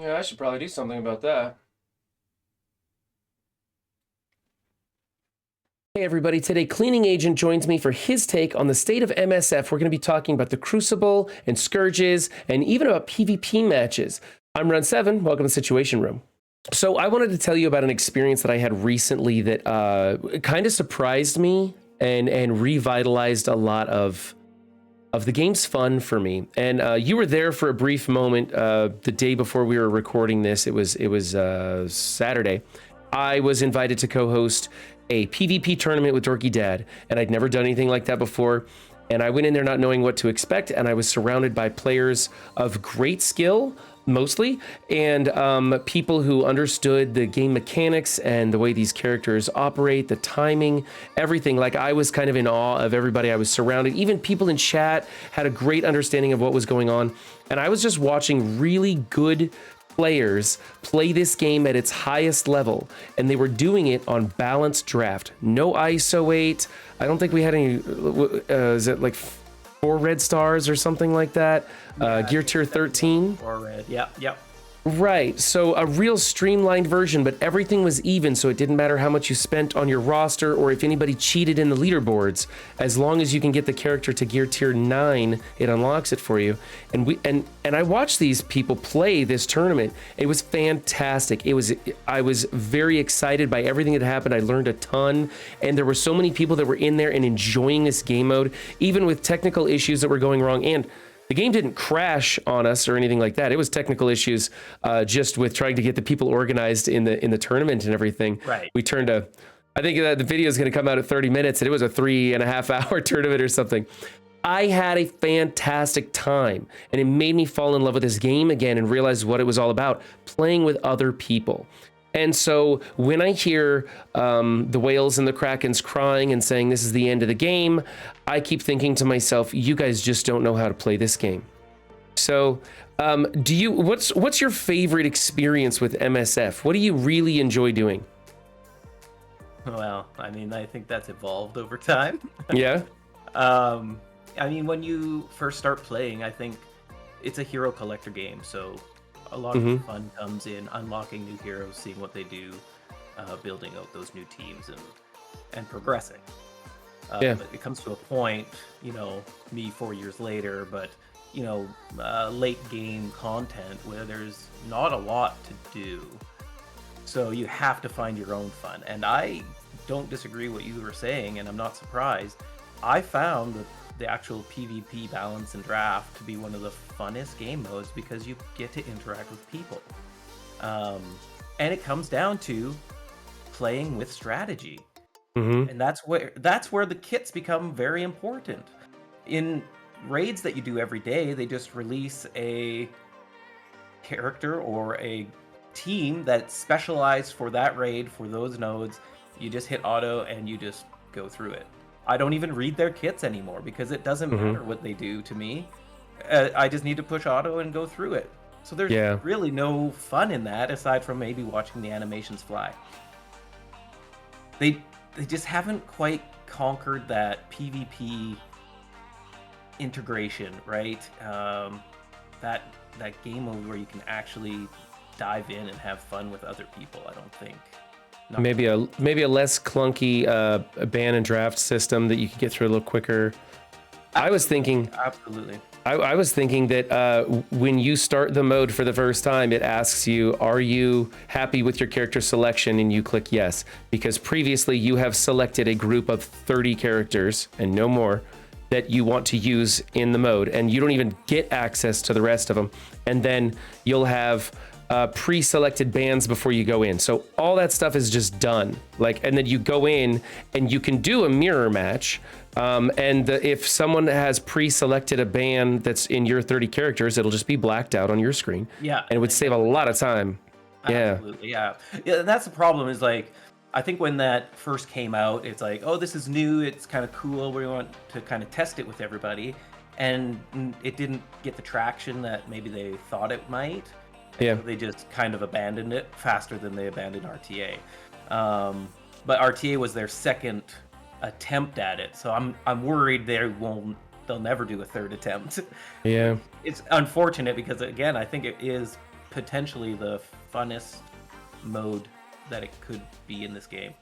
Yeah, I should probably do something about that. Hey everybody, today Cleaning Agent joins me for his take on the state of MSF. We're going to be talking about the Crucible and Scourges and even about PvP matches. I'm Run7, welcome to Situation Room. So I wanted to tell you about an experience that I had recently that kind of surprised me and revitalized a lot of the game's fun for me. And you were there for a brief moment the day before we were recording this. It was Saturday. I was invited to co-host a PvP tournament with Dorky Dad, and I'd never done anything like that before. And I went in there not knowing what to expect, and I was surrounded by players of great skill, mostly, and people who understood the game mechanics and the way these characters operate, the timing, everything. Like, I was kind of in awe of everybody I was surrounded. Even people in chat had a great understanding of what was going on. And I was just watching really good players play this game at its highest level, and they were doing it on balanced draft. No ISO 8. I don't think we had any, is it like 4 red stars or something like that? Yeah, Gear tier 13. or red. Yep. Right, so a real streamlined version, but everything was even, so it didn't matter how much you spent on your roster or if anybody cheated in the leaderboards. As long as you can get the character to gear tier 9, it unlocks it for you. And I watched these people play this tournament. It was fantastic. I was very excited by everything that happened. I learned a ton, and there were so many people that were in there and enjoying this game mode, even with technical issues that were going wrong. And the game didn't crash on us or anything like that. It was technical issues, just with trying to get the people organized in the tournament and everything. Right. We turned I think that the video is going to come out at 30 minutes, and it was a 3.5 hour tournament or something. I had a fantastic time, and it made me fall in love with this game again and realize what it was all about, playing with other people. And so when I hear the whales and the krakens crying and saying this is the end of the game, I keep thinking to myself, you guys just don't know how to play this game. So what's your favorite experience with MSF? What do you really enjoy doing? Well, I mean, I think that's evolved over time. Yeah. I mean, when you first start playing, I think it's a hero collector game, so a lot of the fun comes in unlocking new heroes, seeing what they do, building out those new teams, and progressing. Yeah. But it comes to a point, me 4 years later, but late game content where there's not a lot to do. So you have to find your own fun. And I don't disagree what you were saying, and I'm not surprised. I found the actual PvP balance and draft to be one of the funnest game modes because you get to interact with people. And it comes down to playing with strategy. And that's where the kits become very important. In raids that you do every day, they just release a character or a team that's specialized for that raid, for those nodes. You just hit auto and you just go through it. I don't even read their kits anymore because it doesn't matter what they do to me. I just need to push auto and go through it. So there's really no fun in that aside from maybe watching the animations fly. They just haven't quite conquered that PvP integration, right? That game mode where you can actually dive in and have fun with other people. I don't think. Maybe a less clunky ban and draft system that you could get through a little quicker. I was thinking Absolutely. I was thinking that when you start the mode for the first time, it asks you, are you happy with your character selection? And you click yes, because previously you have selected a group of 30 characters and no more that you want to use in the mode, and you don't even get access to the rest of them. And then you'll have pre-selected bans before you go in. So all that stuff is just done. And then you go in and you can do a mirror match. If someone has pre-selected a ban that's in your 30 characters, it'll just be blacked out on your screen. Yeah. And it would save a lot of time. Absolutely, yeah. That's the problem is I think when that first came out, it's like, oh, this is new. It's kind of cool. We want to kind of test it with everybody. And it didn't get the traction that maybe they thought it might. Yeah. So they just kind of abandoned it faster than they abandoned RTA. But RTA was their second attempt at it, so I'm worried they'll never do a third attempt. Yeah. It's unfortunate because again, I think it is potentially the funnest mode that it could be in this game.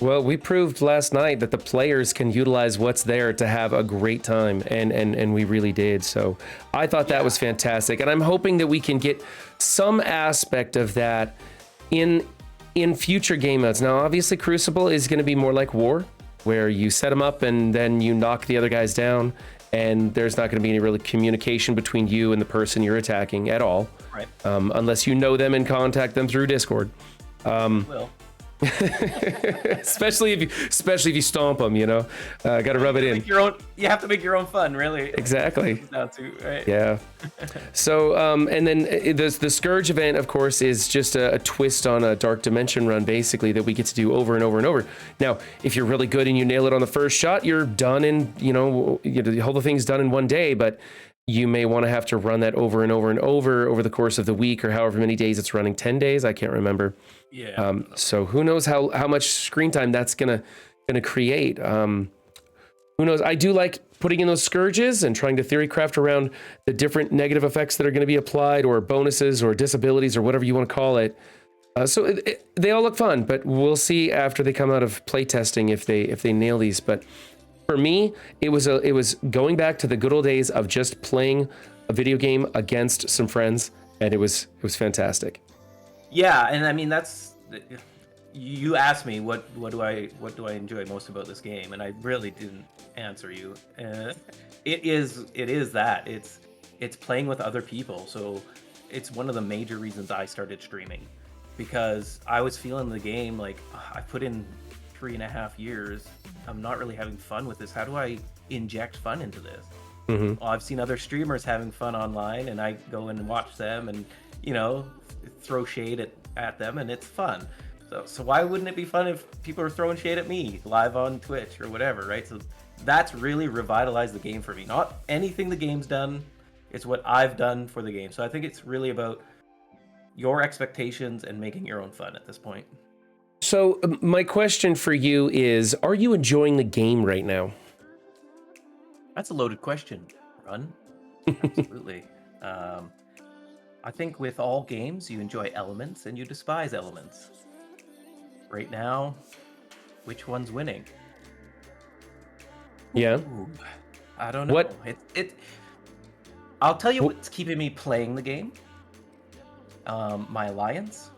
Well, we proved last night that the players can utilize what's there to have a great time, and we really did. So I thought that was fantastic, and I'm hoping that we can get some aspect of that in future game modes. Now, obviously, Crucible is going to be more like War, where you set them up and then you knock the other guys down, and there's not going to be any really communication between you and the person you're attacking at all, right? Unless you know them and contact them through Discord. Well. especially if you stomp them, got to rub it in. You have to make your own fun, really. Exactly. Right? Yeah. So, and then the Scourge event, of course, is just a twist on a Dark Dimension run, basically, that we get to do over and over and over. Now, if you're really good and you nail it on the first shot, you're done in, the whole thing's done in one day, but you may want to have to run that over and over and over the course of the week or however many days it's running. 10 days, I can't remember. Yeah. So who knows how much screen time that's gonna create. Who knows? I do like putting in those Scourges and trying to theory craft around the different negative effects that are going to be applied, or bonuses or disabilities or whatever you want to call it. So they all look fun, but we'll see after they come out of playtesting if they nail these. But for me, it was going back to the good old days of just playing a video game against some friends, and it was fantastic. Yeah, and I mean you asked me what do I enjoy most about this game, and I really didn't answer you. It is that it's playing with other people. So it's one of the major reasons I started streaming, because I was feeling the game like I put in 3.5 years. I'm not really having fun with this. How do I inject fun into this? Mm-hmm. Well, I've seen other streamers having fun online, and I go and watch them, and throw shade at them, and it's fun. So why wouldn't it be fun if people are throwing shade at me live on Twitch or whatever, right? So that's really revitalized the game for me. Not anything the game's done, it's what I've done for the game. So I think it's really about your expectations and making your own fun at this point. So my question for you is, are you enjoying the game right now? That's a loaded question, Run. Absolutely. I think with all games, you enjoy elements and you despise elements. Right now, which one's winning? Yeah. Ooh, I don't know. What? I'll tell you what's keeping me playing the game. My alliance.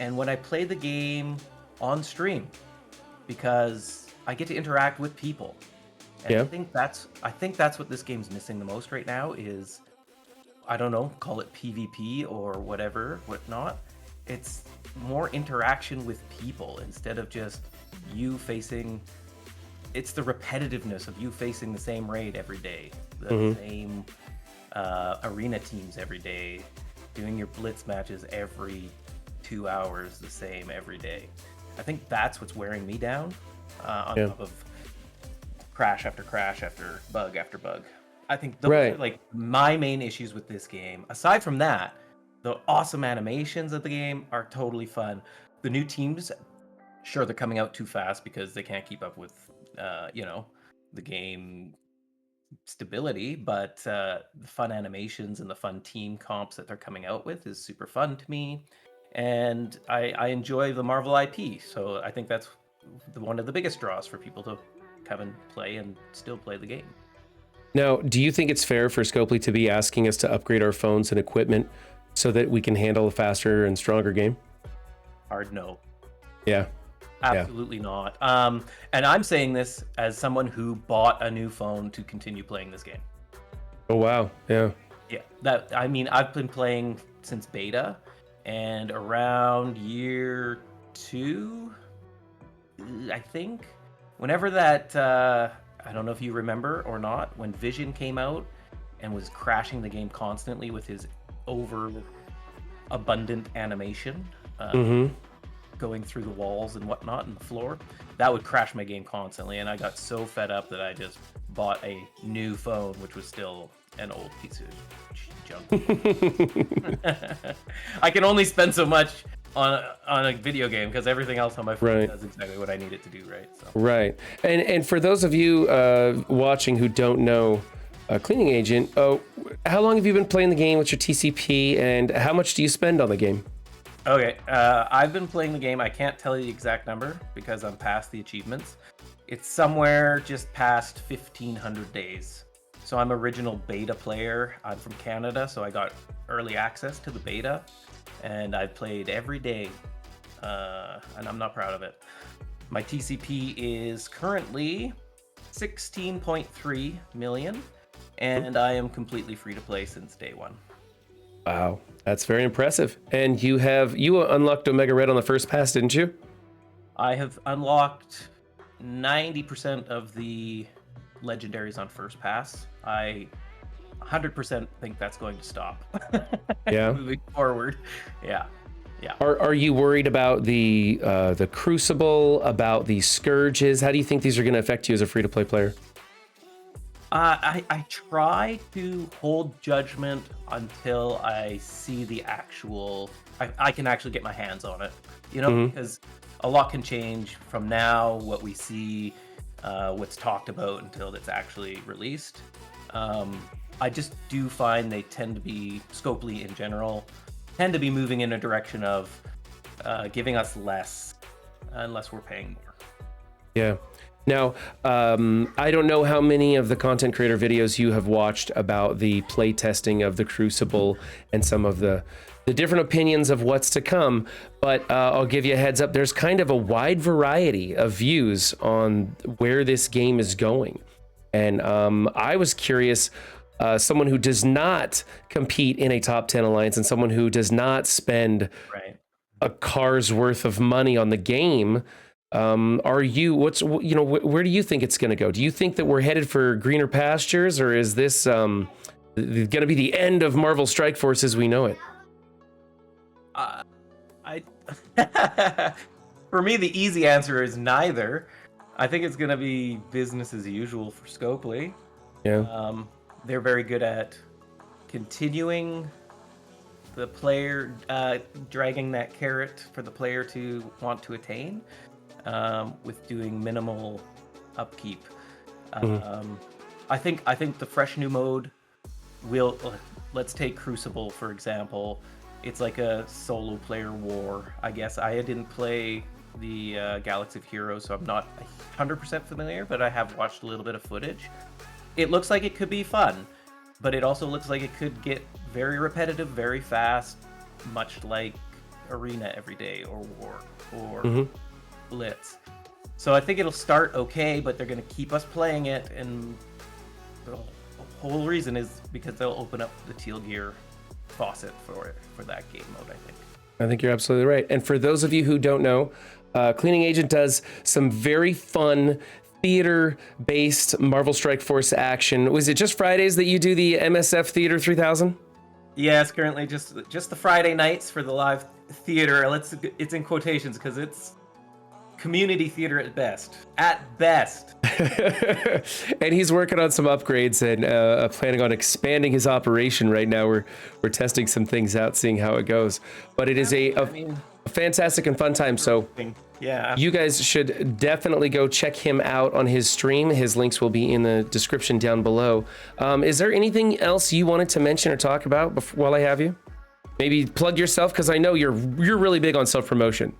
And when I play the game on stream, because I get to interact with people. And Yeah. I think that's what this game's missing the most right now is, I don't know, call it PvP or whatnot. It's more interaction with people instead of just you facing. It's the repetitiveness of you facing the same raid every day, the same arena teams every day, doing your blitz matches every 2 hours, the same every day. I think that's what's wearing me down, on top of crash after crash after bug after bug. I think those are like my main issues with this game. Aside from that, the awesome animations of the game are totally fun. The new teams, sure, they're coming out too fast because they can't keep up with, the game stability, but the fun animations and the fun team comps that they're coming out with is super fun to me. And I enjoy the Marvel IP, so I think that's one of the biggest draws for people to come and play and still play the game. Now, do you think it's fair for Scopely to be asking us to upgrade our phones and equipment so that we can handle a faster and stronger game? Hard no. Yeah. Absolutely not. And I'm saying this as someone who bought a new phone to continue playing this game. Oh, wow. Yeah. Yeah. I've been playing since beta, and around year 2, I think, whenever that, I don't know if you remember or not, when Vision came out and was crashing the game constantly with his over-abundant animation, going through the walls and whatnot and the floor, that would crash my game constantly, and I got so fed up that I just bought a new phone, which was still an old piece of junk. I can only spend so much on a video game because everything else on my phone does exactly what I need it to do, right? So. Right. And for those of you watching who don't know Cleaning agent. Oh, how long have you been playing the game? What's your TCP, and how much do you spend on the game? Okay, I've been playing the game. I can't tell you the exact number because I'm past the achievements. It's somewhere just past 1,500 days. So I'm original beta player. I'm from Canada, so I got early access to the beta, and I've played every day, and I'm not proud of it. My TCP is currently 16.3 million, and I am completely free to play since day one. Wow, that's very impressive. And you unlocked Omega Red on the first pass, didn't you? I have unlocked 90% of the legendaries on first pass. I 100% think that's going to stop. Yeah. Moving forward. Yeah. Are you worried about the Crucible, about the Scourges? How do you think these are going to affect you as a free-to-play player? I try to hold judgment until I see the actual. I can actually get my hands on it, because a lot can change from now, what we see, what's talked about until it's actually released. I just do find they tend to be, Scopely in general, tend to be moving in a direction of giving us less unless we're paying more. Yeah. Now, I don't know how many of the content creator videos you have watched about the play testing of the Crucible and some of the different opinions of what's to come, but I'll give you a heads up. There's kind of a wide variety of views on where this game is going. And I was curious, someone who does not compete in a top 10 alliance and someone who does not spend a car's worth of money on the game, where do you think it's going to go? Do you think that we're headed for greener pastures, or is this going to be the end of Marvel Strike Force as we know it? For me, the easy answer is neither. I think it's going to be business as usual for Scopely. Yeah. They're very good at continuing the player, dragging that carrot for the player to want to attain, with doing minimal upkeep. I think the fresh new mode will. Let's take Crucible for example. It's like a solo player war, I guess. I didn't play the Galaxy of Heroes, so I'm not 100% familiar, but I have watched a little bit of footage. It looks like it could be fun, but it also looks like it could get very repetitive, very fast, much like Arena every day or War or Blitz. So I think it'll start okay, but they're going to keep us playing it, and the whole reason is because they'll open up the Teal Gear faucet for that game mode, I think you're absolutely right. And for those of you who don't know, Cleaning Agent does some very fun theater-based Marvel Strike Force action. Was it just Fridays that you do the MSF Theater 3000? Yes, currently just the Friday nights for the live theater. It's in quotations because it's community theater at best. At best. And he's working on some upgrades and planning on expanding his operation right now. We're testing some things out, seeing how it goes. But it is a fantastic and fun time. So yeah, you guys should definitely go check him out on his stream. His links will be in the description down below. Is there anything else you wanted to mention or talk about while I have you? Maybe plug yourself, because I know you're really big on self-promotion.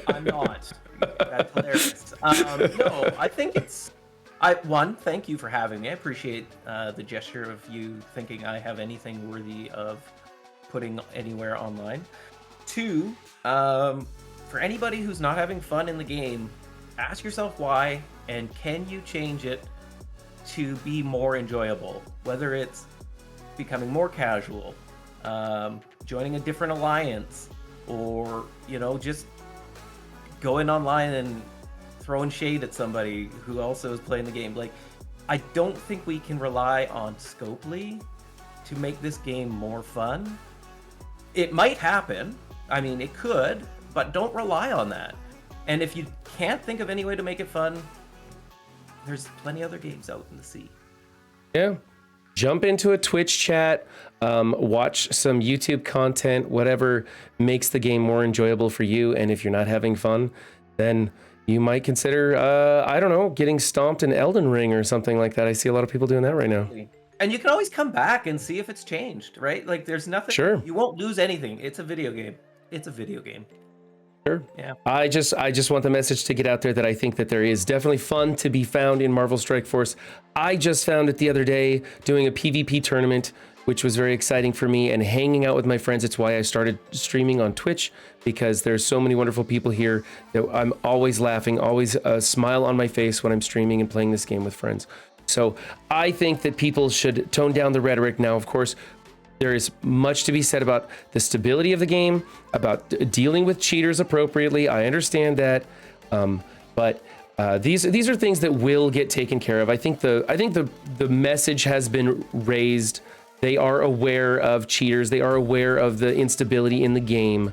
I'm not. That's hilarious. No, I think it's. Thank you for having me. I appreciate the gesture of you thinking I have anything worthy of putting anywhere online. 2, for anybody who's not having fun in the game, ask yourself why, and can you change it to be more enjoyable? Whether it's becoming more casual, joining a different alliance, or just going online and throwing shade at somebody who also is playing the game. Like, I don't think we can rely on Scopely to make this game more fun. It might happen. I mean, it could, but don't rely on that. And if you can't think of any way to make it fun, there's plenty other games out in the sea. Yeah. Jump into a Twitch chat, watch some YouTube content, whatever makes the game more enjoyable for you. And if you're not having fun, then you might consider, I don't know, getting stomped in Elden Ring or something like that. I see a lot of people doing that right now. And you can always come back and see if it's changed, right? Like there's nothing, Sure. you won't lose anything. It's a video game. It's a video game. Sure. Yeah. I just want the message to get out there that I think that there is definitely fun to be found in Marvel Strike Force. I just found it the other day doing a PvP tournament, which was very exciting for me, and hanging out with my friends. It's why I started streaming on Twitch, because there's so many wonderful people here that I'm always laughing, always a smile on my face when I'm streaming and playing this game with friends. So I think that people should tone down the rhetoric. Now, of course, there is much to be said about the stability of the game, about dealing with cheaters appropriately. I understand that, but these are things that will get taken care of. I think the message has been raised. They are aware of cheaters. They are aware of the instability in the game.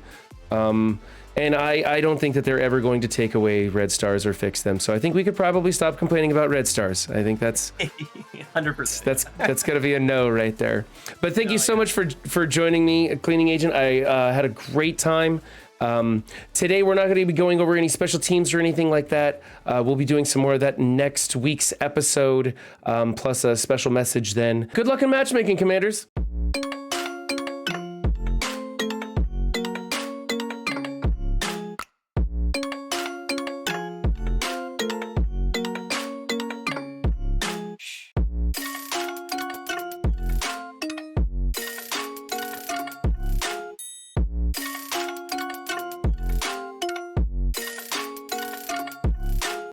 And I don't think that they're ever going to take away red stars or fix them. So I think we could probably stop complaining about red stars. I think that's 100%. that's gonna be a no right there. But thank you so much for joining me, Cleaning Agent. I had a great time. Today we're not going to be going over any special teams or anything like that. We'll be doing some more of that next week's episode, plus a special message then. Good luck in matchmaking, Commanders.